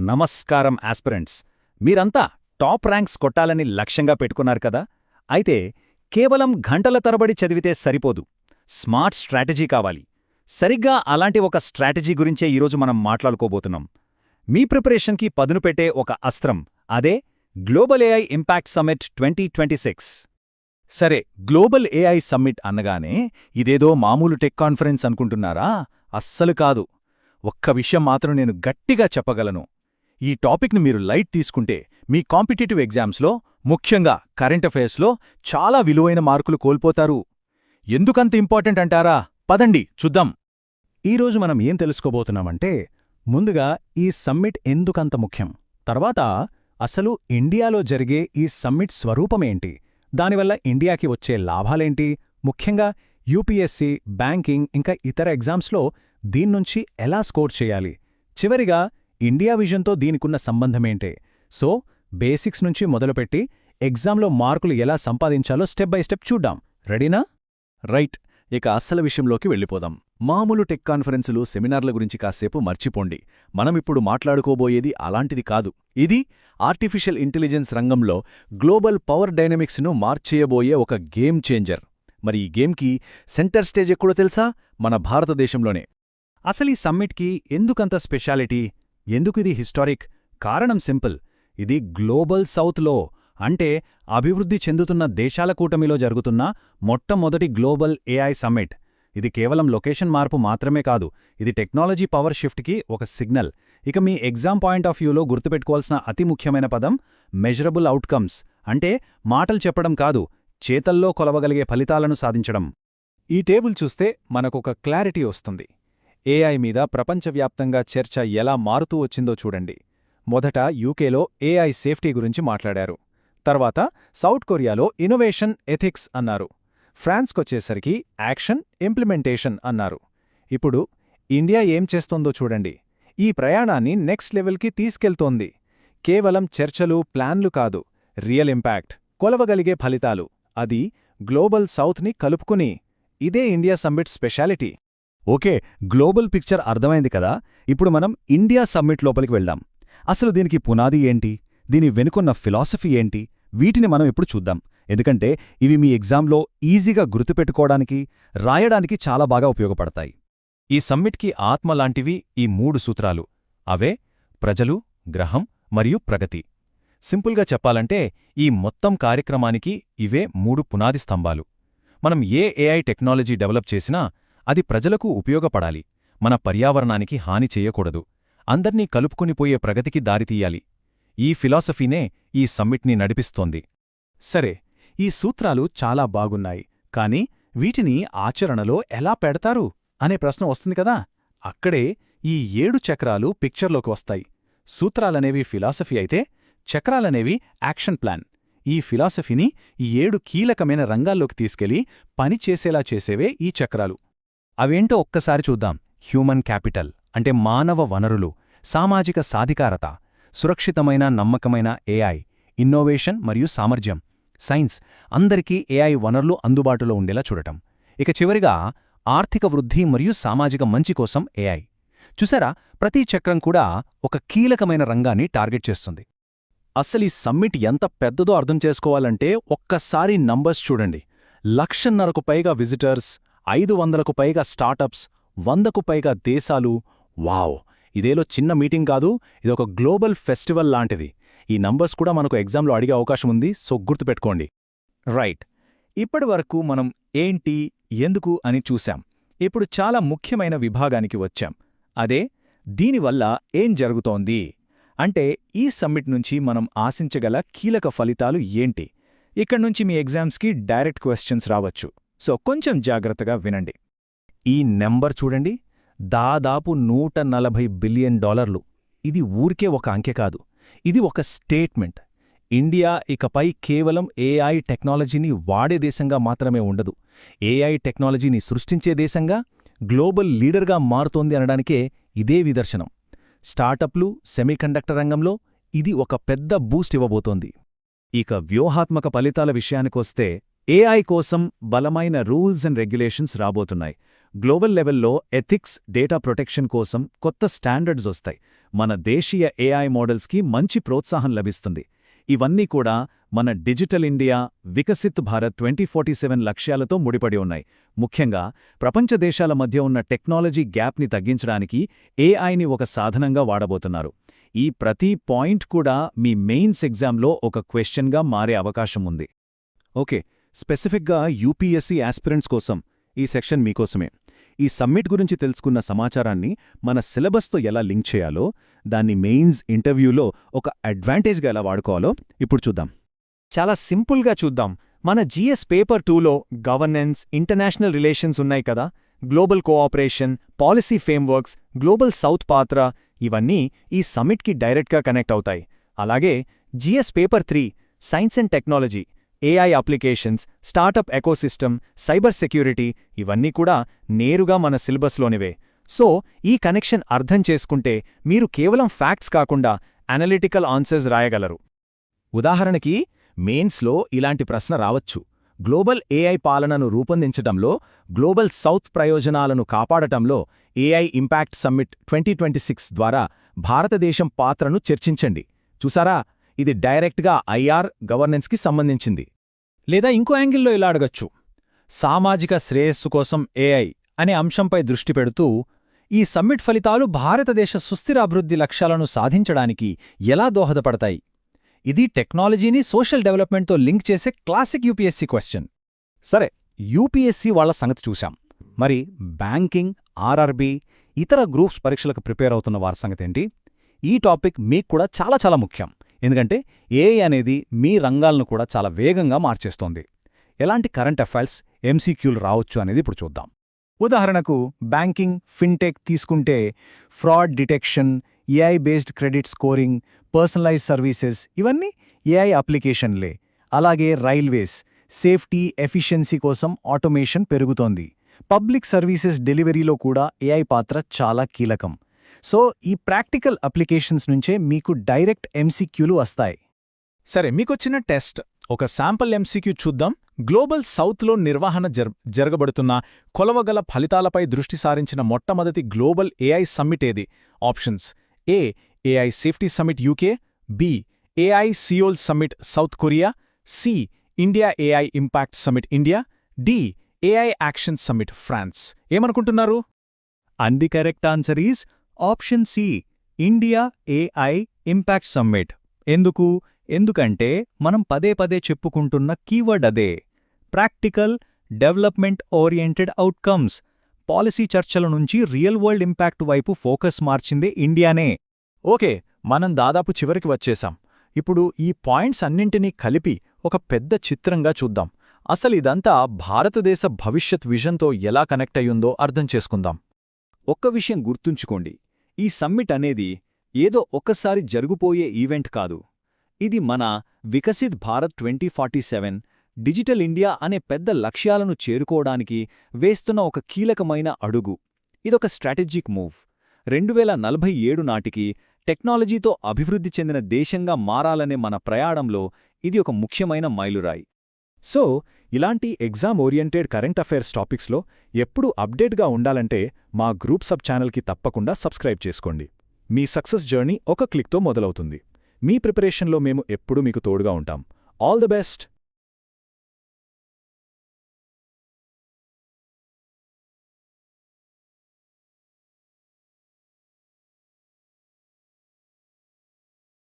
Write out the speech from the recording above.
నమస్కారం ఆస్పిరెంట్స్. మీరంతా top ranks కొట్టాలని లక్ష్యంగా పెట్టుకున్నారు కదా. అయితే కేవలం గంటల తరబడి చదివితే సరిపోదు, స్మార్ట్ స్ట్రాటజీ కావాలి. సరిగ్గా అలాంటి ఒక స్ట్రాటజీ గురించే ఈరోజు మనం మాట్లాడుకోబోతున్నాం. మీ ప్రిపరేషన్కి పదును పెట్టే ఒక అస్త్రం, అదే గ్లోబల్ ఏఐ ఇంపాక్ట్ సమ్మిట్ 2026. సరే, గ్లోబల్ ఏఐ సమ్మిట్ అన్నగానే ఇదేదో మామూలు టెక్ కాన్ఫరెన్స్ అనుకుంటున్నారా? అస్సలు కాదు. ఒక్క విషయం మాత్రం నేను గట్టిగా చెప్పగలను. ఈ టాపిక్ని మీరు లైట్ తీసుకుంటే మీ కాంపిటేటివ్ ఎగ్జామ్స్లో, ముఖ్యంగా కరెంట్ అఫైర్స్లో చాలా విలువైన మార్కులు కోల్పోతారు. ఎందుకంత ఇంపార్టెంట్ అంటారా? పదండి చూద్దాం. ఈరోజు మనం ఏం తెలుసుకోబోతున్నామంటే, ముందుగా ఈ సమ్మిట్ ఎందుకంత ముఖ్యం, తర్వాత అసలు ఇండియాలో జరిగే ఈ సమ్మిట్ స్వరూపమేంటి, దానివల్ల ఇండియాకి వచ్చే లాభాలేంటి, ముఖ్యంగా యూపీఎస్సీ, బ్యాంకింగ్ ఇంకా ఇతర ఎగ్జామ్స్లో దీన్నుంచి ఎలా స్కోర్ చేయాలి, చివరిగా ఇండియా విజన్తో దీనికున్న సంబంధమేంటే. సో బేసిక్స్ నుంచి మొదలుపెట్టి ఎగ్జామ్లో మార్కులు ఎలా సంపాదించాలో స్టెప్ బై స్టెప్ చూద్దాం. రెడీనా? రైట్, ఇక అస్సల విషయంలోకి వెళ్ళిపోదాం. మామూలు టెక్ కాన్ఫరెన్సులు, సెమినార్ల గురించి కాసేపు మర్చిపోండి. మనమిప్పుడు మాట్లాడుకోబోయేది అలాంటిది కాదు. ఇది ఆర్టిఫిషియల్ ఇంటెలిజెన్స్ రంగంలో గ్లోబల్ పవర్ డైనమిక్స్ను మార్చేయబోయే ఒక గేమ్ చేంజర్. మరి ఈ గేమ్కి సెంటర్ స్టేజ్ ఎక్కడో తెలుసా? మన భారతదేశంలోనే. అసలు ఈ సమ్మిట్కి ఎందుకంత స్పెషాలిటీ, ఎందుకు ఇది హిస్టారిక్? కారణం సింపుల్. ఇది గ్లోబల్ సౌత్లో, అంటే అభివృద్ధి చెందుతున్న దేశాల కూటమిలో జరుగుతున్న మొట్టమొదటి గ్లోబల్ ఏఐ సమ్మిట్. ఇది కేవలం లొకేషన్ మార్పు మాత్రమే కాదు, ఇది టెక్నాలజీ పవర్ షిఫ్ట్కి ఒక సిగ్నల్. ఇక మీ ఎగ్జామ్ పాయింట్ ఆఫ్ వ్యూలో గుర్తుపెట్టుకోవాల్సిన అతి ముఖ్యమైన పదం మెజరబుల్ అవుట్కమ్స్. అంటే మాటలు చెప్పడం కాదు, చేతల్లో కొలవగలిగే ఫలితాలను సాధించడం. ఈ టేబుల్ చూస్తే మనకొక క్లారిటీ వస్తుంది. ఏఐ మీద ప్రపంచవ్యాప్తంగా చర్చ ఎలా మారుతూ వచ్చిందో చూడండి. మొదట యూకేలో ఏఐ సేఫ్టీ గురించి మాట్లాడారు. తర్వాత సౌత్ కొరియాలో ఇన్నోవేషన్ ఎథిక్స్ అన్నారు. ఫ్రాన్స్కొచ్చేసరికి యాక్షన్ ఇంప్లిమెంటేషన్ అన్నారు. ఇప్పుడు ఇండియా ఏం చేస్తోందో చూడండి. ఈ ప్రయాణాన్ని నెక్స్ట్ లెవెల్కి తీసుకెళ్తోంది. కేవలం చర్చలు, ప్లాన్లు కాదు, రియల్ ఇంపాక్ట్, కొలవగలిగే ఫలితాలు, అది గ్లోబల్ సౌత్ని కలుపుకుని. ఇదే India summit speciality. Okay, global picture అర్థమైంది కదా. ఇప్పుడు మనం ఇండియా సమ్మిట్ లోపలికి వెళ్దాం. అసలు దీనికి పునాది ఏంటి, దీని వెనుకున్న ఫిలాసఫీ ఏంటి, వీటిని మనం ఇప్పుడు చూద్దాం. ఎందుకంటే ఇవి మీ ఎగ్జామ్లో ఈజీగా గుర్తుపెట్టుకోవడానికి, రాయడానికి చాలా బాగా ఉపయోగపడతాయి. ఈ సమ్మిట్కి ఆత్మలాంటివి ఈ 3 సూత్రాలు. అవే ప్రజలు, గ్రహం మరియు ప్రగతి. సింపుల్గా చెప్పాలంటే ఈ మొత్తం కార్యక్రమానికి ఇవే 3 పునాది స్తంభాలు. మనం ఏ ఏఐ టెక్నాలజీ డెవలప్ చేసినా అది ప్రజలకు ఉపయోగపడాలి, మన పర్యావరణానికి హాని చెయ్యకూడదు, అందర్నీ కలుపుకునిపోయే ప్రగతికి దారితీయాలి. ఈ ఫిలాసఫీనే ఈ సమ్మిట్ని నడిపిస్తోంది. సరే, ఈ సూత్రాలు చాలా బాగున్నాయి, కానీ వీటిని ఆచరణలో ఎలా పెడతారు అనే ప్రశ్న వస్తుంది కదా. అక్కడే ఈ 7 చక్రాలు పిక్చర్లోకి వస్తాయి. సూత్రాలనేవి ఫిలాసఫీ అయితే, చక్రాలనేవి యాక్షన్ ప్లాన్. ఈ ఫిలాసఫీని ఈ 7 కీలకమైన రంగాల్లోకి తీసుకెళ్లి పనిచేసేలా చేసేవే ఈ చక్రాలు. అవేంటో ఒక్కసారి చూద్దాం. హ్యూమన్ క్యాపిటల్ అంటే మానవ వనరులు, సామాజిక సాధికారత, సురక్షితమైన నమ్మకమైన ఏఐ, ఇన్నోవేషన్ మరియు సామర్థ్యం, సైన్స్, అందరికీ ఏఐ వనరులు అందుబాటులో ఉండేలా చూడటం. ఇక చివరిగా ఆర్థిక వృద్ధి మరియు సామాజిక మంచి కోసం ఏఐ. చూసారా, ప్రతి చక్రం కూడా ఒక కీలకమైన రంగాన్ని టార్గెట్ చేస్తుంది. అసలీ సమ్మిట్ ఎంత పెద్దదో అర్థం చేసుకోవాలంటే ఒక్కసారి నంబర్స్ చూడండి. 1,50,000కు పైగా విజిటర్స్, 500కు పైగా స్టార్టప్స్, 100కు పైగా దేశాలు. వావ్! ఇదేలో చిన్న మీటింగ్ కాదు, ఇదొక గ్లోబల్ ఫెస్టివల్ లాంటిది. ఈ నంబర్స్ కూడా మనకు ఎగ్జామ్లో అడిగే అవకాశం ఉంది, సో గుర్తుపెట్టుకోండి. రైట్, ఇప్పటివరకు మనం ఏంటి, ఎందుకు అని చూశాం. ఇప్పుడు చాలా ముఖ్యమైన విభాగానికి వచ్చాం. అదే దీనివల్ల ఏం జరుగుతోంది, అంటే ఈ సమ్మిట్ నుంచి మనం ఆశించగల కీలక ఫలితాలు ఏంటి. ఇక్కడ్నుంచి మీ ఎగ్జామ్స్కి డైరెక్ట్ క్వశ్చన్స్ రావచ్చు, సో కొంచెం జాగ్రత్తగా వినండి. ఈ నెంబర్ చూడండి, దాదాపు $140 బిలియన్. ఇది ఊరికే ఒక అంకె కాదు, ఇది ఒక స్టేట్మెంట్. ఇండియా ఇకపై కేవలం ఏఐ టెక్నాలజీని వాడే దేశంగా మాత్రమే ఉండదు, ఏఐ టెక్నాలజీని సృష్టించే దేశంగా, గ్లోబల్ లీడర్గా మారుతోంది అనడానికే ఇదే నిదర్శనం. స్టార్టప్లు, సెమీకండక్టర్ రంగంలో ఇది ఒక పెద్ద బూస్ట్ ఇవ్వబోతోంది. ఇక వ్యూహాత్మక ఫలితాల విషయానికొస్తే, ఏఐ కోసం బలమైన రూల్స్ అండ్ రెగ్యులేషన్స్ రాబోతున్నాయి. గ్లోబల్ లెవెల్లో ఎథిక్స్, డేటా ప్రొటెక్షన్ కోసం కొత్త స్టాండర్డ్స్ వస్తాయి. మన దేశీయ ఏఐ మోడల్స్కి మంచి ప్రోత్సాహం లభిస్తుంది. ఇవన్నీ కూడా మన డిజిటల్ ఇండియా, వికసిత్ భారత్ 2047 లక్ష్యాలతో ముడిపడి ఉన్నాయి. ముఖ్యంగా ప్రపంచ దేశాల మధ్య ఉన్న టెక్నాలజీ గ్యాప్ని తగ్గించడానికి ఏఐని ఒక సాధనంగా వాడబోతున్నారు. ఈ ప్రతి పాయింట్ కూడా మీ మెయిన్స్ ఎగ్జామ్లో ఒక క్వెశ్చన్గా మారే అవకాశం ఉంది. ఓకే, స్పెసిఫిక్గా యూపీఎస్సీ ఆస్పిరెంట్స్ కోసం ఈ సెక్షన్ మీకోసమే. ఈ సమ్మిట్ గురించి తెలుసుకున్న సమాచారాన్ని మన సిలబస్తో ఎలా లింక్ చేయాలో, దాన్ని మెయిన్స్ ఇంటర్వ్యూలో ఒక అడ్వాంటేజ్గా ఎలా వాడుకోవాలో ఇప్పుడు చూద్దాం. చాలా సింపుల్గా చూద్దాం. మన జీఎస్ పేపర్ 2లో గవర్నెన్స్, ఇంటర్నేషనల్ రిలేషన్స్ ఉన్నాయి కదా, global cooperation, policy frameworks, global south పాత్ర, ఇవన్నీ ఈ సమ్మిట్కి డైరెక్ట్గా కనెక్ట్ అవుతాయి. అలాగే GS paper 3 science and technology, AI applications, startup ecosystem, cyber security, ఇవన్నీ కూడా నేరుగా మన సిలబస్లోనివే. సో ఈ కనెక్షన్ అర్థం చేసుకుంటే మీరు కేవలం ఫ్యాక్ట్స్ కాకుండా అనలిటికల్ ఆన్సర్స్ రాయగలరు. ఉదాహరణకి మెయిన్స్లో ఇలాంటి ప్రశ్న రావచ్చు: గ్లోబల్ ఏఐ పాలనను రూపొందించటంలో, గ్లోబల్ సౌత్ ప్రయోజనాలను కాపాడటంలో ఏఐ ఇంపాక్ట్ సమ్మిట్ 2026 ద్వారా భారతదేశం పాత్రను చర్చించండి. చూసారా, ఇది డైరెక్ట్గా ఐఆర్, గవర్నెన్స్కి సంబంధించింది. లేదా ఇంకో యాంగిల్లో ఇలా అడగచ్చు: సామాజిక శ్రేయస్సు కోసం ఏఐ అనే అంశంపై దృష్టి పెడుతూ, ఈ సమ్మిట్ ఫలితాలు భారతదేశ సుస్థిర అభివృద్ధి లక్ష్యాలను సాధించడానికి ఎలా దోహదపడతాయి? ఇది టెక్నాలజీని సోషల్ డెవలప్మెంట్తో లింక్ చేసే క్లాసిక్ యూపీఎస్సీ క్వశ్చన్. సరే, యూపీఎస్సీ వాళ్ల సంగతి చూశాం. మరి బ్యాంకింగ్, ఆర్ఆర్బీ, ఇతర గ్రూప్స్ పరీక్షలకు ప్రిపేర్ అవుతున్న వారి సంగతేంటి? ఈ టాపిక్ మీకు కూడా చాలా ముఖ్యం. ఎందుకంటే ఏఐ అనేది మీ రంగాలను కూడా చాలా వేగంగా మార్చేస్తోంది. ఎలాంటి కరెంట్ అఫైర్స్, ఎంసీక్యూలు రావచ్చు అనేది ఇప్పుడు చూద్దాం. ఉదాహరణకు బ్యాంకింగ్, ఫిన్టెక్ తీసుకుంటే fraud detection, AI based credit scoring, personalise services, ఇవన్నీ ఏఐ అప్లికేషన్లే. అలాగే రైల్వేస్, సేఫ్టీ, ఎఫిషియన్సీ కోసం ఆటోమేషన్ పెరుగుతోంది. పబ్లిక్ సర్వీసెస్ డెలివరీలో కూడా ఏఐ పాత్ర చాలా కీలకం. సో ఈ ప్రాక్టికల్ అప్లికేషన్స్ నుంచే మీకు డైరెక్ట్ ఎంసీక్యూలు వస్తాయి. సరే, మీకొచ్చిన టెస్ట్ ఒక శాంపుల్ ఎంసీక్యూ చూద్దాం. గ్లోబల్ సౌత్లో నిర్వహణ జరగబడుతున్న కొలవగల ఫలితాలపై దృష్టి సారించిన మొట్టమొదటి గ్లోబల్ ఏఐ సమ్మిట్ ఏది? Options: A AI safety summit UK, B AI Seoul summit South Korea, C India AI impact summit India, D AI action summit France. ఏమనుకుంటున్నారు? And the correct answer is option C, India AI impact summit. ఎందుకంటే మనం పదే చెప్పుకుంటున్న keyword అదే: practical, development oriented outcomes. Policy చర్చల నుంచి real world impact వైపు focus మార్చిందే ఇండియానే. Okay, మనం దాదాపు చివరికి వచ్చేశాం. ఇప్పుడు ఈ పాయింట్స్ అన్నింటినీ కలిపి ఒక పెద్ద చిత్రంగా చూద్దాం. అసలిదంతా భారతదేశ భవిష్యత్ విజన్తో ఎలా కనెక్ట్ అయ్యుందో అర్థం చేసుకుందాం. ఒక్క విషయం గుర్తుంచుకోండి: ఈ సమ్మిట్ అనేది ఏదో ఒక్కసారి జరుగుపోయే ఈవెంట్ కాదు. ఇది మన వికసిత్ భారత్ 2047, డిజిటల్ ఇండియా అనే పెద్ద లక్ష్యాలను చేరుకోవడానికి వేస్తున్న ఒక కీలకమైన అడుగు. ఇదొక స్ట్రాటజిక్ మూవ్. 2047 నాటికి టెక్నాలజీతో అభివృద్ధి చెందిన దేశంగా మారాలనే మన ప్రయాణంలో ఇది ఒక ముఖ్యమైన మైలురాయి. సో ఇలాంటి ఎగ్జామ్ ఓరియంటెడ్ కరెంట్ అఫైర్స్ టాపిక్స్లో ఎప్పుడూ అప్డేట్గా ఉండాలంటే మా గ్రూప్ సబ్ ఛానల్కి తప్పకుండా సబ్స్క్రైబ్ చేసుకోండి. మీ సక్సెస్ జర్నీ ఒక క్లిక్తో మొదలవుతుంది. మీ ప్రిపరేషన్లో మేము ఎప్పుడూ మీకు తోడుగా ఉంటాం. All the best.